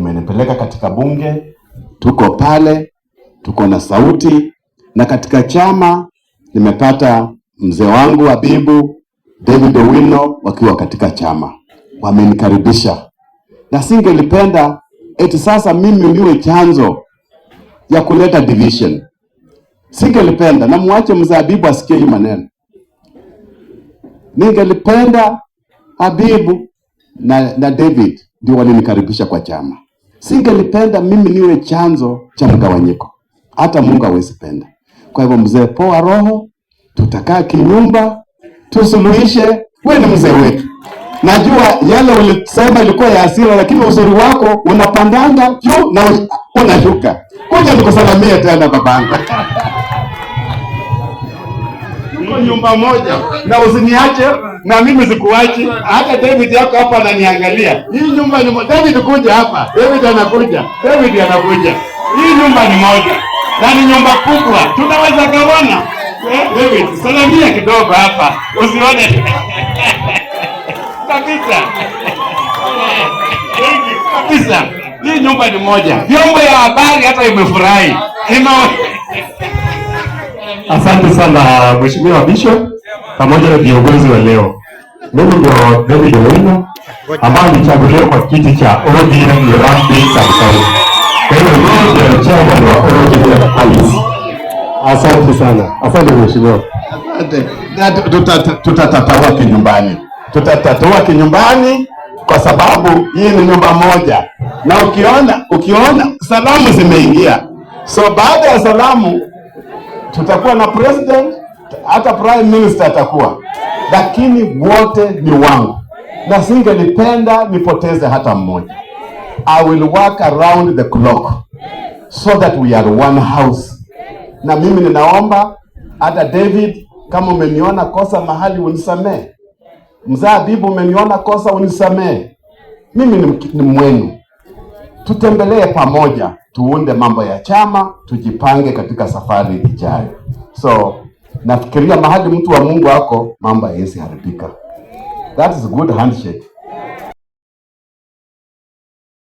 kimenipeleka katika bunge, tuko pale, tuko na sauti, na katika chama nimepata mzee wangu Habibu, David Owino wakiwa katika chama. Wamenikaribisha. Na singelipenda eti sasa mimi niwe chanzo ya kuleta division. Singelipenda, na muache mzee Habibu asikie hii maneno. Ningelipenda Habibu na David ndio walinikaribisha kwa chama. Singelipenda mimi niwe chanzo cha mgawanyiko. Hata Mungu hawezi penda. Kwa hivyo mzee, poa roho, tutakaa kinyumba, tusuluhishe. Wewe ni mzee wetu. Najua yale ulisema ilikuwa ya hasira, lakini uzuri wako unapandanga juu na unashuka. Kuja nikusalamie tena babangu. Tuko nyumba moja na usiniache na mimi sikuachi. Hata David yako hapa ananiangalia. Hii nyumba ni moja. David kuja hapa. David anakuja. Hii nyumba ni moja. Na ni nyumba kubwa. Tunaweza gawana. David, salamia kidogo hapa. Usione. Kabisa. Hii nyumba ni moja. Vyombo ya habari hata imefurahi. Asante sana Mheshimiwa Bishop pamoja na viongozi wa leo. Mimi ndio David Owino ambaye nilichaguliwa kwa kiti cha ODM Irambi Sub-County. Kwa hiyo ndio chairman wa ODM Alice. Asante sana. Asante Mheshimiwa. Tutatatua kinyumbani kwa sababu hii ni nyumba moja. Na ukiona salamu zimeingia. So baada ya salamu tutakuwa na president, hata prime minister atakuwa. Lakini wote ni wangu. Na singelipenda nipoteze hata mmoja. I will work around the clock so that we are one house. Na mimi ninaomba hata David, kama umeniona kosa mahali unisamee. Mzee Habibu, umeniona kosa unisamee. Mimi ni mwenu. Tutembelee pamoja, tuunde mambo ya chama, tujipange katika safari ijayo. So, nafikiria mahali mtu wa Mungu wako, mambo hayasi haribika. That is a good handshake.